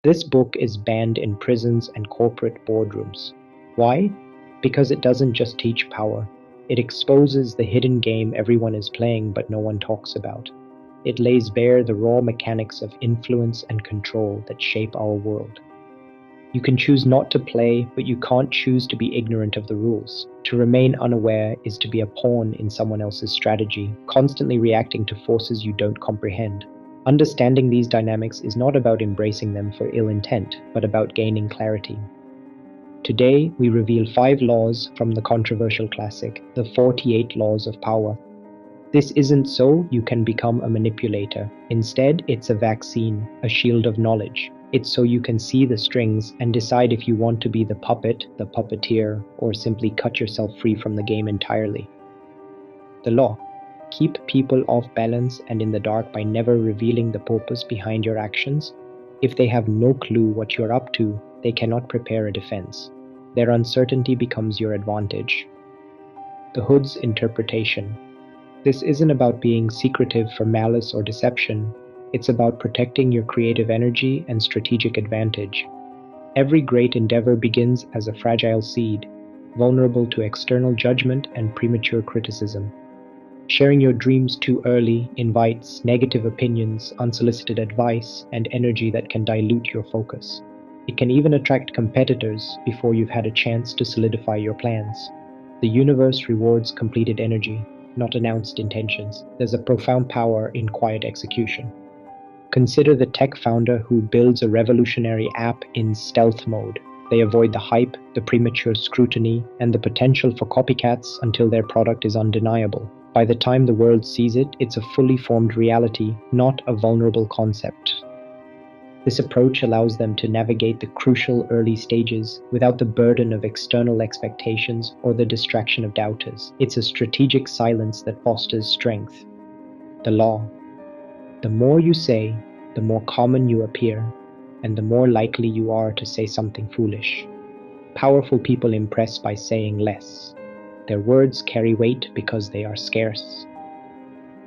This book is banned in prisons and corporate boardrooms. Why? Because it doesn't just teach power. It exposes the hidden game everyone is playing but no one talks about. It lays bare the raw mechanics of influence and control that shape our world. You can choose not to play, but you can't choose to be ignorant of the rules. To remain unaware is to be a pawn in someone else's strategy, constantly reacting to forces you don't comprehend. Understanding these dynamics is not about embracing them for ill intent, but about gaining clarity. Today, we reveal 5 laws from the controversial classic, The 48 Laws of Power. This isn't so you can become a manipulator. Instead, it's a vaccine, a shield of knowledge. It's so you can see the strings and decide if you want to be the puppet, the puppeteer, or simply cut yourself free from the game entirely. The law. Keep people off balance and in the dark by never revealing the purpose behind your actions. If they have no clue what you're up to, they cannot prepare a defense. Their uncertainty becomes your advantage. The Hood's interpretation. This isn't about being secretive for malice or deception. It's about protecting your creative energy and strategic advantage. Every great endeavor begins as a fragile seed, vulnerable to external judgment and premature criticism. Sharing your dreams too early invites negative opinions, unsolicited advice, and energy that can dilute your focus. It can even attract competitors before you've had a chance to solidify your plans. The universe rewards completed energy, not announced intentions. There's a profound power in quiet execution. Consider the tech founder who builds a revolutionary app in stealth mode. They avoid the hype, the premature scrutiny, and the potential for copycats until their product is undeniable. By the time the world sees it, it's a fully formed reality, not a vulnerable concept. This approach allows them to navigate the crucial early stages without the burden of external expectations or the distraction of doubters. It's a strategic silence that fosters strength. The law. The more you say, the more common you appear, and the more likely you are to say something foolish. Powerful people impress by saying less. Their words carry weight because they are scarce.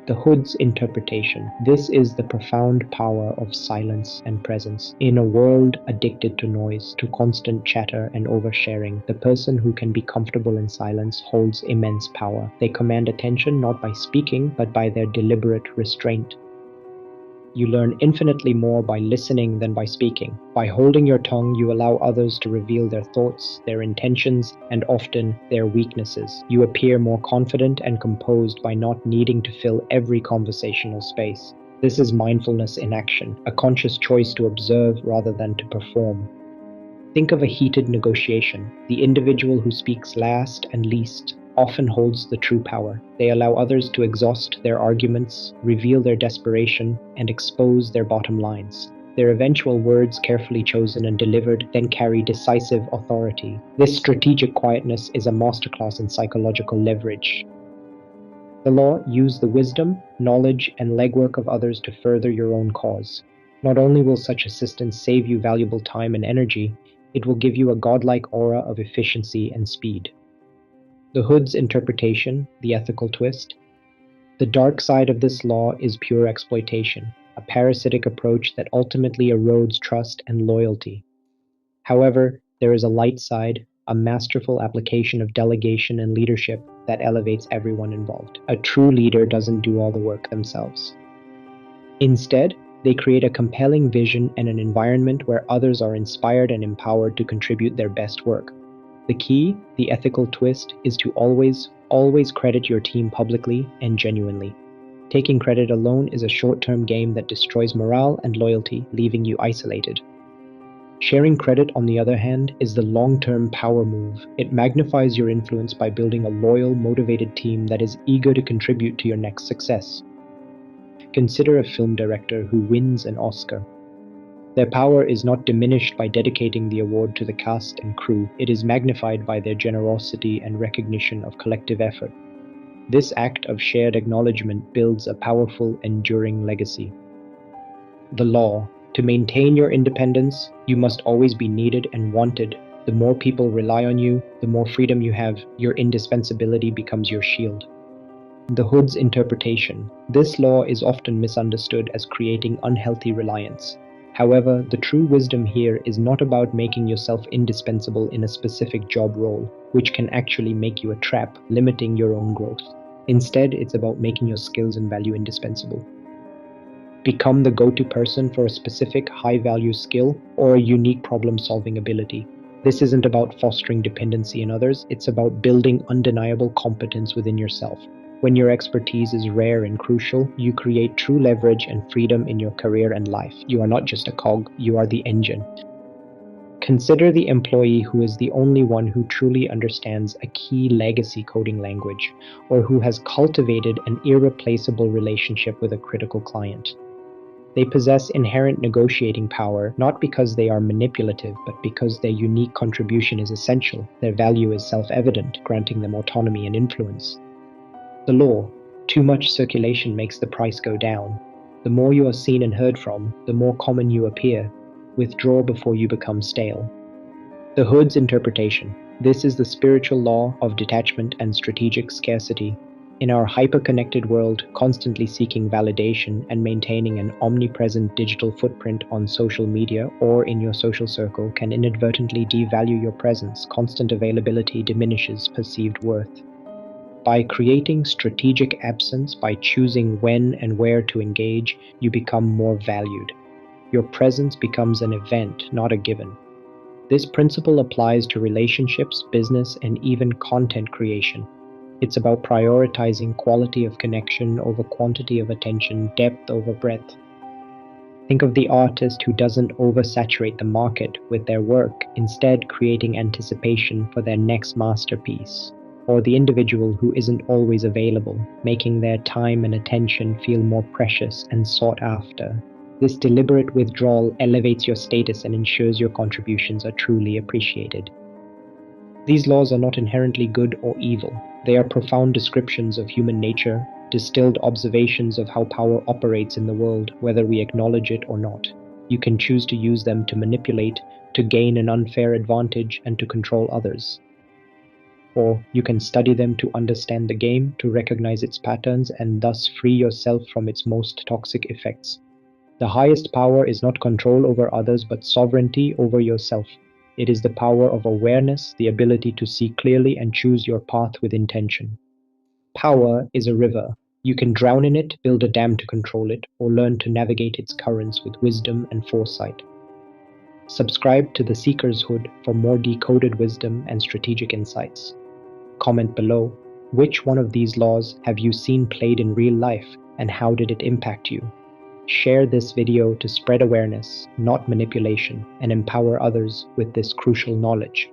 The Hood's interpretation. This is the profound power of silence and presence. In a world addicted to noise, to constant chatter and oversharing, the person who can be comfortable in silence holds immense power. They command attention not by speaking, but by their deliberate restraint. You learn infinitely more by listening than by speaking. By holding your tongue, you allow others to reveal their thoughts, their intentions, and often their weaknesses. You appear more confident and composed by not needing to fill every conversational space. This is mindfulness in action, a conscious choice to observe rather than to perform. Think of a heated negotiation. The individual who speaks last and least often holds the true power. They allow others to exhaust their arguments, reveal their desperation, and expose their bottom lines. Their eventual words, carefully chosen and delivered, then carry decisive authority. This strategic quietness is a masterclass in psychological leverage. The law. Use the wisdom, knowledge, and legwork of others to further your own cause. Not only will such assistance save you valuable time and energy, it will give you a godlike aura of efficiency and speed. The Hood's interpretation, the ethical twist. The dark side of this law is pure exploitation, a parasitic approach that ultimately erodes trust and loyalty. However, there is a light side, a masterful application of delegation and leadership that elevates everyone involved. A true leader doesn't do all the work themselves. Instead, they create a compelling vision and an environment where others are inspired and empowered to contribute their best work. The key, the ethical twist, is to always credit your team publicly and genuinely. Taking credit alone is a short-term game that destroys morale and loyalty, leaving you isolated. Sharing credit, on the other hand, is the long-term power move. It magnifies your influence by building a loyal, motivated team that is eager to contribute to your next success. Consider a film director who wins an Oscar. Their power is not diminished by dedicating the award to the cast and crew. It is magnified by their generosity and recognition of collective effort. This act of shared acknowledgement builds a powerful, enduring legacy. The law. To maintain your independence, you must always be needed and wanted. The more people rely on you, the more freedom you have. Your indispensability becomes your shield. The Hood's interpretation. This law is often misunderstood as creating unhealthy reliance. However, the true wisdom here is not about making yourself indispensable in a specific job role, which can actually make you a trap, limiting your own growth. Instead, it's about making your skills and value indispensable. Become the go-to person for a specific high-value skill or a unique problem-solving ability. This isn't about fostering dependency in others, it's about building undeniable competence within yourself. When your expertise is rare and crucial, you create true leverage and freedom in your career and life. You are not just a cog, you are the engine. Consider the employee who is the only one who truly understands a key legacy coding language, or who has cultivated an irreplaceable relationship with a critical client. They possess inherent negotiating power, not because they are manipulative, but because their unique contribution is essential. Their value is self-evident, granting them autonomy and influence. The law: too much circulation makes the price go down. The more you are seen and heard from, the more common you appear. Withdraw before you become stale. The Hood's interpretation: this is the spiritual law of detachment and strategic scarcity. In our hyper-connected world, constantly seeking validation and maintaining an omnipresent digital footprint on social media or in your social circle can inadvertently devalue your presence. Constant availability diminishes perceived worth. By creating strategic absence, by choosing when and where to engage, you become more valued. Your presence becomes an event, not a given. This principle applies to relationships, business, and even content creation. It's about prioritizing quality of connection over quantity of attention, depth over breadth. Think of the artist who doesn't oversaturate the market with their work, instead creating anticipation for their next masterpiece. Or the individual who isn't always available, making their time and attention feel more precious and sought after. This deliberate withdrawal elevates your status and ensures your contributions are truly appreciated. These laws are not inherently good or evil. They are profound descriptions of human nature, distilled observations of how power operates in the world, whether we acknowledge it or not. You can choose to use them to manipulate, to gain an unfair advantage, and to control others. Or you can study them to understand the game, to recognize its patterns, and thus free yourself from its most toxic effects. The highest power is not control over others, but sovereignty over yourself. It is the power of awareness, the ability to see clearly and choose your path with intention. Power is a river. You can drown in it, build a dam to control it, or learn to navigate its currents with wisdom and foresight. Subscribe to The Seeker's Hood for more decoded wisdom and strategic insights. Comment below, which one of these laws have you seen played in real life, and how did it impact you? Share this video to spread awareness, not manipulation, and empower others with this crucial knowledge.